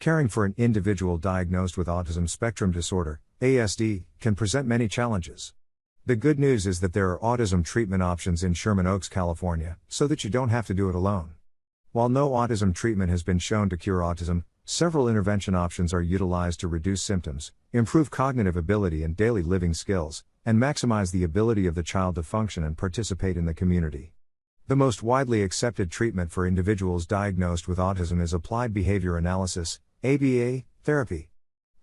Caring for an individual diagnosed with autism spectrum disorder, ASD, can present many challenges. The good news is that there are autism treatment options in Sherman Oaks, California, so that you don't have to do it alone. While no autism treatment has been shown to cure autism, several intervention options are utilized to reduce symptoms, improve cognitive ability and daily living skills, and maximize the ability of the child to function and participate in the community. The most widely accepted treatment for individuals diagnosed with autism is applied behavior analysis, ABA, therapy.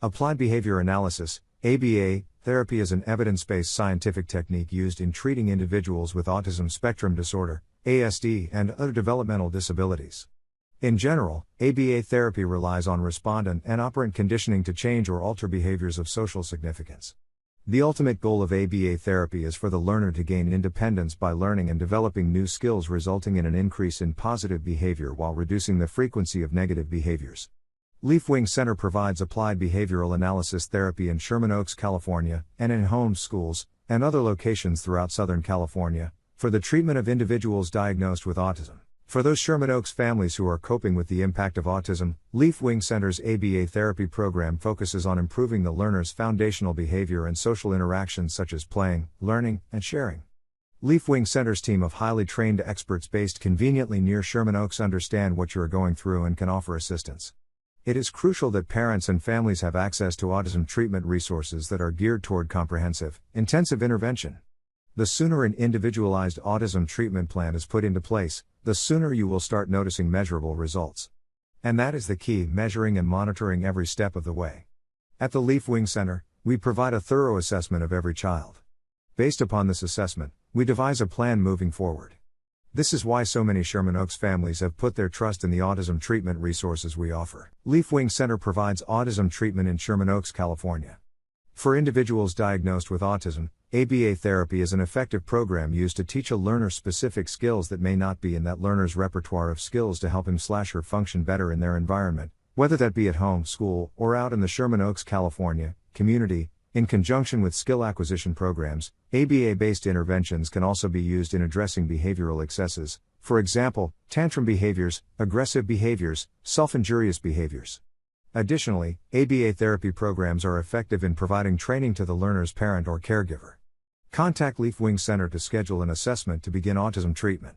Applied behavior analysis, ABA, therapy is an evidence-based scientific technique used in treating individuals with autism spectrum disorder, ASD, and other developmental disabilities. In general, ABA therapy relies on respondent and operant conditioning to change or alter behaviors of social significance. The ultimate goal of ABA therapy is for the learner to gain independence by learning and developing new skills, resulting in an increase in positive behavior while reducing the frequency of negative behaviors. Leaf-Wing Center provides applied behavioral analysis therapy in Sherman Oaks, California, and in homes, schools, and other locations throughout Southern California, for the treatment of individuals diagnosed with autism. For those Sherman Oaks families who are coping with the impact of autism, Leaf-Wing Center's ABA therapy program focuses on improving the learner's foundational behavior and social interactions such as playing, learning, and sharing. Leaf-Wing Center's team of highly trained experts based conveniently near Sherman Oaks understand what you are going through and can offer assistance. It is crucial that parents and families have access to autism treatment resources that are geared toward comprehensive, intensive intervention. The sooner an individualized autism treatment plan is put into place, the sooner you will start noticing measurable results. And that is the key: measuring and monitoring every step of the way. At the Leaf-Wing Center, we provide a thorough assessment of every child. Based upon this assessment, we devise a plan moving forward. This is why so many Sherman Oaks families have put their trust in the autism treatment resources we offer. Leaf-Wing Center provides autism treatment in Sherman Oaks, California. For individuals diagnosed with autism, ABA therapy is an effective program used to teach a learner specific skills that may not be in that learner's repertoire of skills to help him/her function better in their environment, whether that be at home, school, or out in the Sherman Oaks, California, community. In conjunction with skill acquisition programs, ABA-based interventions can also be used in addressing behavioral excesses, for example, tantrum behaviors, aggressive behaviors, self-injurious behaviors. Additionally, ABA therapy programs are effective in providing training to the learner's parent or caregiver. Contact Leaf-Wing Center to schedule an assessment to begin autism treatment.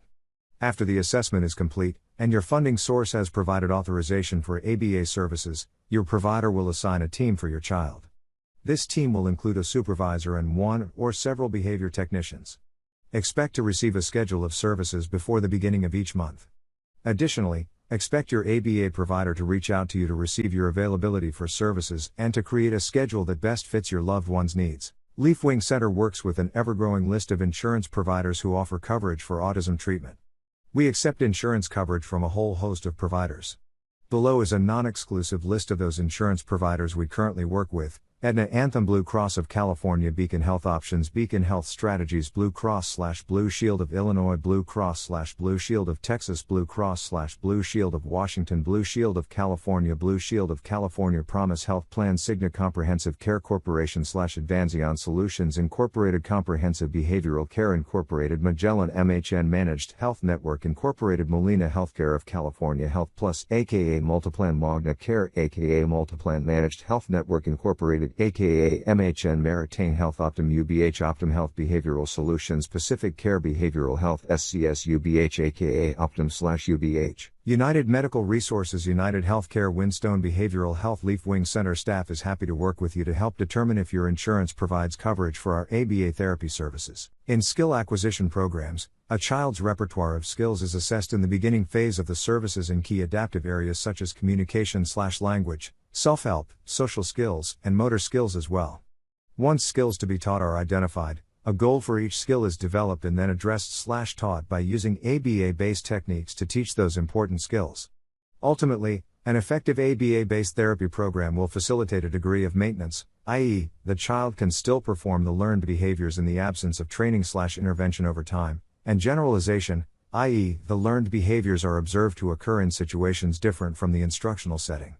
After the assessment is complete, and your funding source has provided authorization for ABA services, your provider will assign a team for your child. This team will include a supervisor and one or several behavior technicians. Expect to receive a schedule of services before the beginning of each month. Additionally, expect your ABA provider to reach out to you to receive your availability for services and to create a schedule that best fits your loved one's needs. Leaf-Wing Center works with an ever-growing list of insurance providers who offer coverage for autism treatment. We accept insurance coverage from a whole host of providers. Below is a non-exclusive list of those insurance providers we currently work with: Aetna, Anthem, Blue Cross of California, Beacon Health Options, Beacon Health Strategies, Blue Cross/Blue Shield of Illinois, Blue Cross/Blue Shield of Texas, Blue Cross/Blue Shield of Washington, Blue Shield of California, Blue Shield of California, Promise Health Plan, Cigna Comprehensive Care Corporation/Advanzion Solutions Incorporated, Comprehensive Behavioral Care Incorporated, Magellan MHN Managed Health Network Incorporated, Molina Healthcare of California, Health Plus aka Multiplan, Magna Care aka Multiplan Managed Health Network Incorporated aka MHN, Meritain Health, Optum UBH, Optum Health Behavioral Solutions, Pacific Care Behavioral Health, SCS UBH aka Optum/UBH, United Medical Resources, United Healthcare, Windstone Behavioral Health. Leaf-Wing Center staff is happy to work with you to help determine if your insurance provides coverage for our ABA therapy services. In skill acquisition programs, a child's repertoire of skills is assessed in the beginning phase of the services in key adaptive areas such as communication/language, self-help, social skills, and motor skills as well. Once skills to be taught are identified, a goal for each skill is developed and then addressed/taught by using ABA-based techniques to teach those important skills. Ultimately, an effective ABA-based therapy program will facilitate a degree of maintenance, i.e., the child can still perform the learned behaviors in the absence of training/intervention over time, and generalization, i.e., the learned behaviors are observed to occur in situations different from the instructional setting.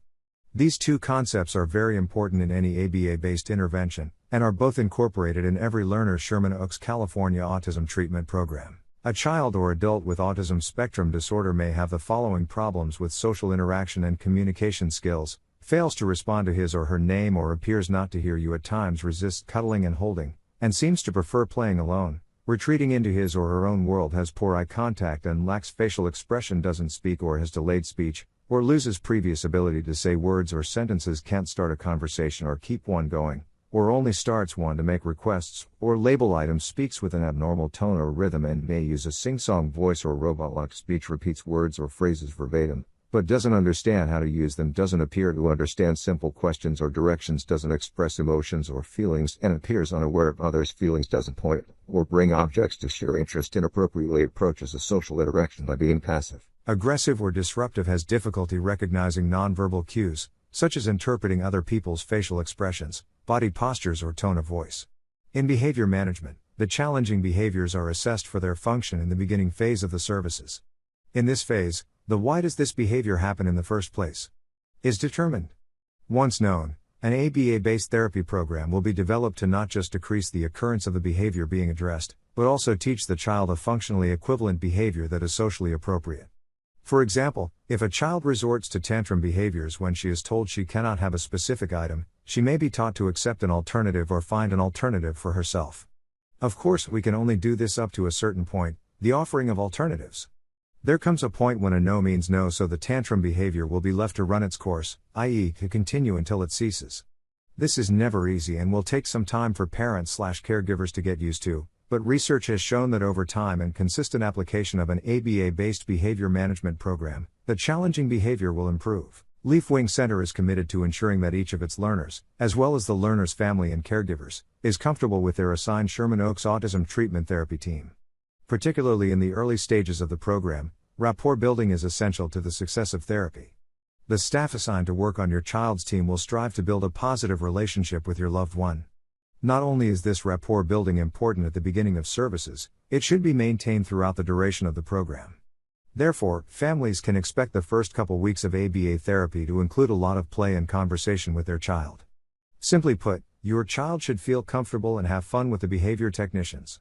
These two concepts are very important in any ABA-based intervention, and are both incorporated in every learner's Sherman Oaks, California autism treatment program. A child or adult with autism spectrum disorder may have the following problems with social interaction and communication skills: fails to respond to his or her name or appears not to hear you at times, resists cuddling and holding, and seems to prefer playing alone, retreating into his or her own world, has poor eye contact and lacks facial expression, doesn't speak or has delayed speech, or loses previous ability to say words or sentences, can't start a conversation or keep one going, or only starts one to make requests or label items, speaks with an abnormal tone or rhythm and may use a sing-song voice or robot-like speech, repeats words or phrases verbatim, but doesn't understand how to use them, doesn't appear to understand simple questions or directions, doesn't express emotions or feelings and appears unaware of others' feelings, doesn't point or bring objects to share interest, inappropriately approaches a social interaction by being passive, aggressive or disruptive, has difficulty recognizing nonverbal cues, such as interpreting other people's facial expressions, body postures or tone of voice. In behavior management, the challenging behaviors are assessed for their function in the beginning phase of the services. In this phase, the why does this behavior happen in the first place is determined. Once known, an ABA-based therapy program will be developed to not just decrease the occurrence of the behavior being addressed, but also teach the child a functionally equivalent behavior that is socially appropriate. For example, if a child resorts to tantrum behaviors when she is told she cannot have a specific item, she may be taught to accept an alternative or find an alternative for herself. Of course, we can only do this up to a certain point, the offering of alternatives. There comes a point when a no means no, so the tantrum behavior will be left to run its course, i.e., to continue until it ceases. This is never easy and will take some time for parents/caregivers to get used to, but research has shown that over time and consistent application of an ABA-based behavior management program, the challenging behavior will improve. Leaf Wing Center is committed to ensuring that each of its learners, as well as the learner's family and caregivers, is comfortable with their assigned Sherman Oaks Autism Treatment Therapy team. Particularly in the early stages of the program, rapport building is essential to the success of therapy. The staff assigned to work on your child's team will strive to build a positive relationship with your loved one. Not only is this rapport building important at the beginning of services, it should be maintained throughout the duration of the program. Therefore, families can expect the first couple weeks of ABA therapy to include a lot of play and conversation with their child. Simply put, your child should feel comfortable and have fun with the behavior technicians.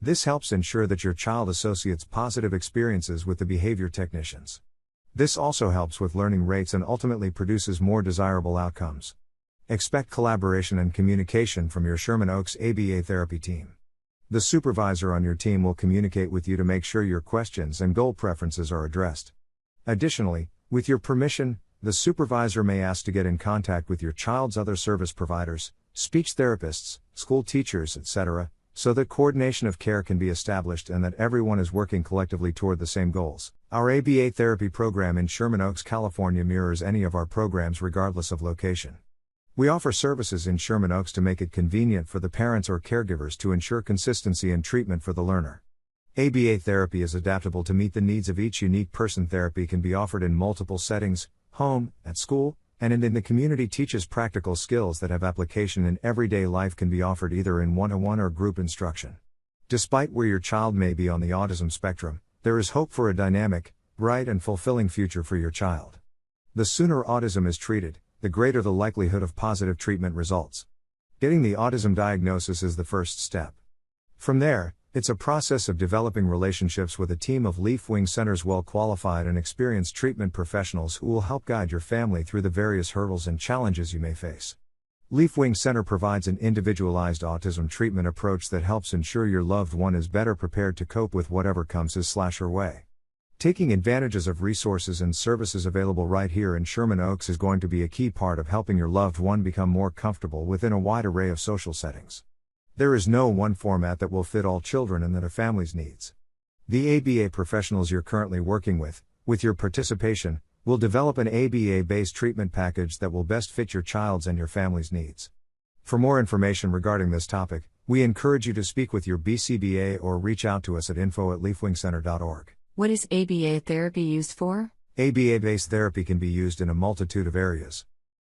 This helps ensure that your child associates positive experiences with the behavior technicians. This also helps with learning rates and ultimately produces more desirable outcomes. Expect collaboration and communication from your Sherman Oaks ABA therapy team. The supervisor on your team will communicate with you to make sure your questions and goal preferences are addressed. Additionally, with your permission, the supervisor may ask to get in contact with your child's other service providers, speech therapists, school teachers, etc., so that coordination of care can be established and that everyone is working collectively toward the same goals. Our ABA therapy program in Sherman Oaks, California mirrors any of our programs regardless of location. We offer services in Sherman Oaks to make it convenient for the parents or caregivers to ensure consistency in treatment for the learner. ABA therapy is adaptable to meet the needs of each unique person. Therapy can be offered in multiple settings, home, at school, and in the community. Teaches practical skills that have application in everyday life, can be offered either in one-to-one or group instruction. Despite where your child may be on the autism spectrum, there is hope for a dynamic, bright and fulfilling future for your child. The sooner autism is treated, the greater the likelihood of positive treatment results. Getting the autism diagnosis is the first step. From there, it's a process of developing relationships with a team of Leaf Wing Center's well-qualified and experienced treatment professionals who will help guide your family through the various hurdles and challenges you may face. Leaf Wing Center provides an individualized autism treatment approach that helps ensure your loved one is better prepared to cope with whatever comes his/her way. Taking advantages of resources and services available right here in Sherman Oaks is going to be a key part of helping your loved one become more comfortable within a wide array of social settings. There is no one format that will fit all children and that a family's needs. The ABA professionals you're currently working with your participation, will develop an ABA-based treatment package that will best fit your child's and your family's needs. For more information regarding this topic, we encourage you to speak with your BCBA or reach out to us at info@leafwingcenter.org. What is ABA therapy used for? ABA-based therapy can be used in a multitude of areas.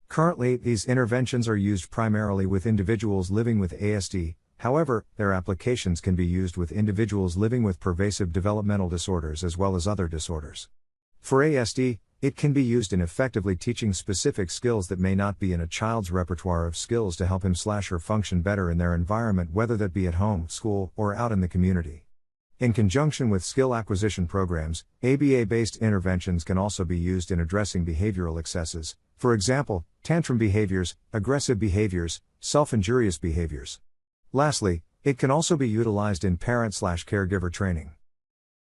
Currently, these interventions are used primarily with individuals living with ASD, however, their applications can be used with individuals living with pervasive developmental disorders as well as other disorders. For ASD, it can be used in effectively teaching specific skills that may not be in a child's repertoire of skills to help him/her function better in their environment, whether that be at home, school, or out in the community. In conjunction with skill acquisition programs, ABA-based interventions can also be used in addressing behavioral excesses, For example, tantrum behaviors, aggressive behaviors, self-injurious behaviors. Lastly, it can also be utilized in parent/caregiver training.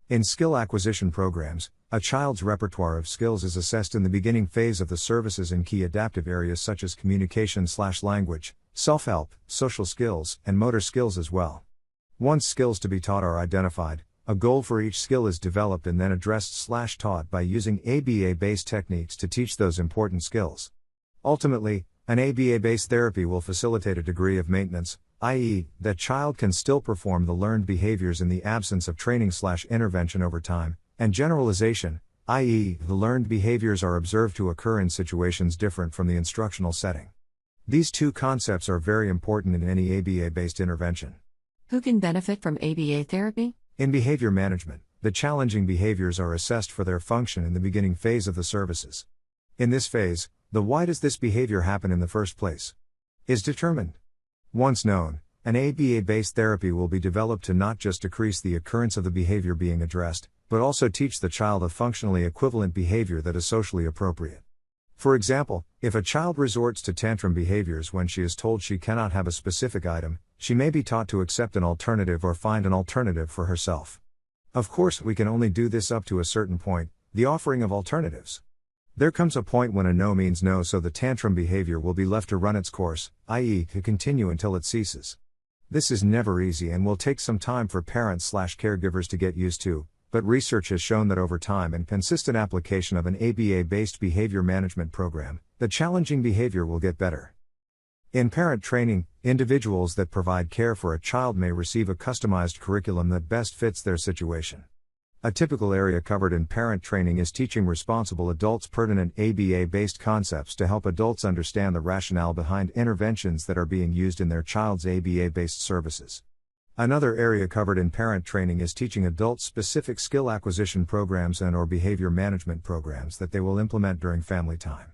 In skill acquisition programs, a child's repertoire of skills is assessed in the beginning phase of the services in key adaptive areas such as communication/language, self-help, social skills, and motor skills as well. Once skills to be taught are identified, a goal for each skill is developed and then addressed/taught by using ABA-based techniques to teach those important skills. Ultimately, an ABA-based therapy will facilitate a degree of maintenance, i.e., that child can still perform the learned behaviors in the absence of training/intervention over time, and generalization, i.e., the learned behaviors are observed to occur in situations different from the instructional setting. These two concepts are very important in any ABA-based intervention. Who can benefit from ABA therapy? In behavior management, the challenging behaviors are assessed for their function in the beginning phase of the services. In this phase, the why does this behavior happen in the first place is determined. Once known, an ABA-based therapy will be developed to not just decrease the occurrence of the behavior being addressed, but also teach the child a functionally equivalent behavior that is socially appropriate. For example, if a child resorts to tantrum behaviors when she is told she cannot have a specific item, she may be taught to accept an alternative or find an alternative for herself. Of course, we can only do this up to a certain point, the offering of alternatives. There comes a point when a no means no, so the tantrum behavior will be left to run its course, i.e., to continue until it ceases. This is never easy and will take some time for parents/caregivers to get used to, but research has shown that over time and consistent application of an ABA-based behavior management program, the challenging behavior will get better. In parent training, individuals that provide care for a child may receive a customized curriculum that best fits their situation. A typical area covered in parent training is teaching responsible adults pertinent ABA-based concepts to help adults understand the rationale behind interventions that are being used in their child's ABA-based services. Another area covered in parent training is teaching adults specific skill acquisition programs and/or behavior management programs that they will implement during family time.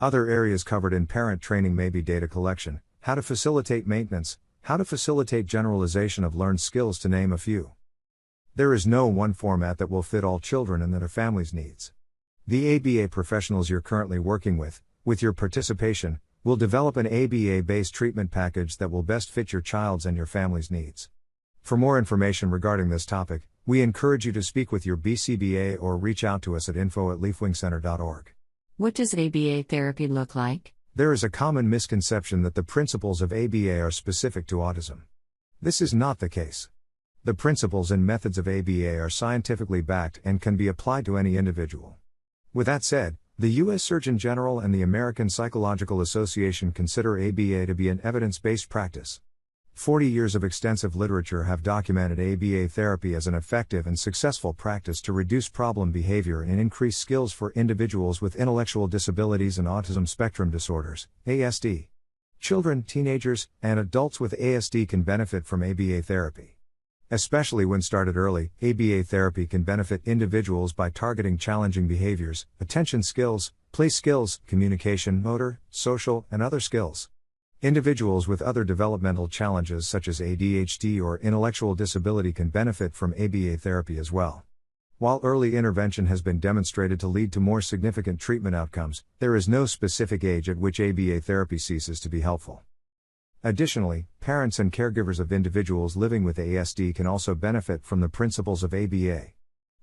Other areas covered in parent training may be data collection, how to facilitate maintenance, how to facilitate generalization of learned skills, to name a few. There is no one format that will fit all children and their families' needs. The ABA professionals you're currently working with your participation, will develop an ABA-based treatment package that will best fit your child's and your family's needs. For more information regarding this topic, we encourage you to speak with your BCBA or reach out to us at info@leafwingcenter.org. What does ABA therapy look like? There is a common misconception that the principles of ABA are specific to autism. This is not the case. The principles and methods of ABA are scientifically backed and can be applied to any individual. With that said, the U.S. Surgeon General and the American Psychological Association consider ABA to be an evidence-based practice. 40 years of extensive literature have documented ABA therapy as an effective and successful practice to reduce problem behavior and increase skills for individuals with intellectual disabilities and autism spectrum disorders, ASD. Children, teenagers, and adults with ASD can benefit from ABA therapy. Especially when started early, ABA therapy can benefit individuals by targeting challenging behaviors, attention skills, play skills, communication, motor, social, and other skills. Individuals with other developmental challenges such as ADHD or intellectual disability can benefit from ABA therapy as well. While early intervention has been demonstrated to lead to more significant treatment outcomes, there is no specific age at which ABA therapy ceases to be helpful. Additionally, parents and caregivers of individuals living with ASD can also benefit from the principles of ABA.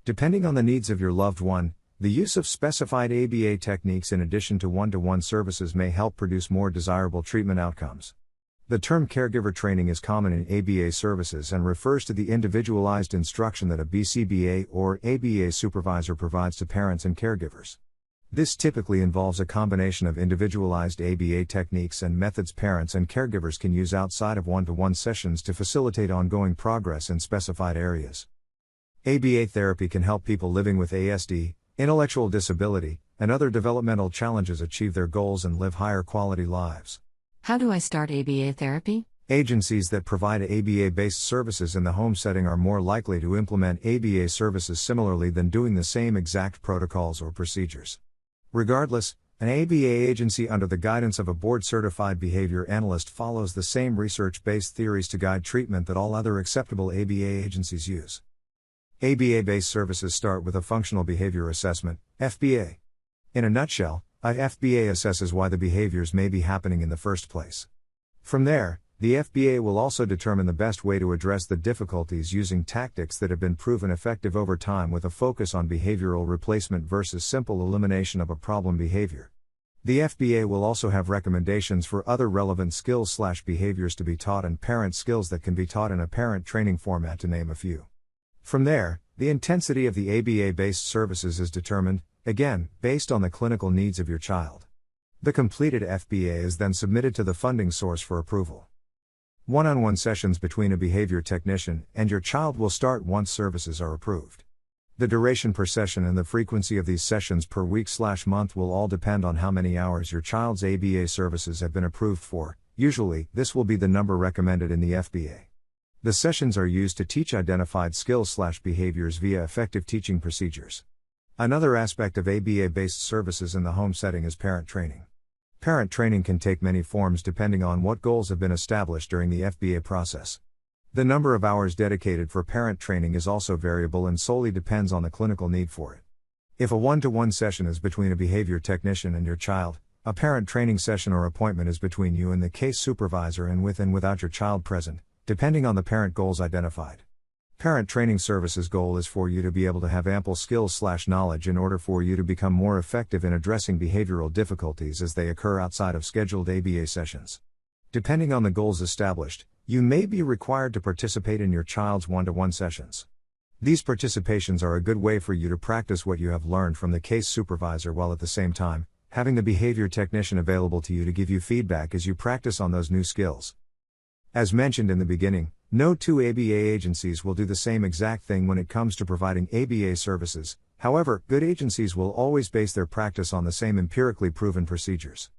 Depending on the needs of your loved one, the use of specified ABA techniques in addition to one-to-one services may help produce more desirable treatment outcomes. The term caregiver training is common in ABA services and refers to the individualized instruction that a BCBA or ABA supervisor provides to parents and caregivers. This typically involves a combination of individualized ABA techniques and methods parents and caregivers can use outside of one-to-one sessions to facilitate ongoing progress in specified areas. ABA therapy can help people living with ASD, intellectual disability, and other developmental challenges achieve their goals and live higher quality lives. How do I start ABA therapy? Agencies that provide ABA-based services in the home setting are more likely to implement ABA services similarly than doing the same exact protocols or procedures. Regardless, an ABA agency under the guidance of a board-certified behavior analyst follows the same research-based theories to guide treatment that all other acceptable ABA agencies use. ABA-based services start with a functional behavior assessment, FBA. In a nutshell, A FBA assesses why the behaviors may be happening in the first place. From there, the FBA will also determine the best way to address the difficulties using tactics that have been proven effective over time with a focus on behavioral replacement versus simple elimination of a problem behavior. The FBA will also have recommendations for other relevant skills/behaviors to be taught and parent skills that can be taught in a parent training format, to name a few. From there, the intensity of the ABA-based services is determined, again, based on the clinical needs of your child. The completed FBA is then submitted to the funding source for approval. One-on-one sessions between a behavior technician and your child will start once services are approved. The duration per session and the frequency of these sessions per week/month will all depend on how many hours your child's ABA services have been approved for. Usually, this will be the number recommended in the FBA. The sessions are used to teach identified skills/behaviors via effective teaching procedures. Another aspect of ABA-based services in the home setting is parent training. Parent training can take many forms depending on what goals have been established during the FBA process. The number of hours dedicated for parent training is also variable and solely depends on the clinical need for it. If a one-to-one session is between a behavior technician and your child, a parent training session or appointment is between you and the case supervisor and with and without your child present, depending on the parent goals identified. Parent training services goal is for you to be able to have ample skills/knowledge in order for you to become more effective in addressing behavioral difficulties as they occur outside of scheduled ABA sessions. Depending on the goals established, you may be required to participate in your child's one-to-one sessions. These participations are a good way for you to practice what you have learned from the case supervisor while at the same time, having the behavior technician available to you to give you feedback as you practice on those new skills. As mentioned in the beginning, no two ABA agencies will do the same exact thing when it comes to providing ABA services. However, good agencies will always base their practice on the same empirically proven procedures.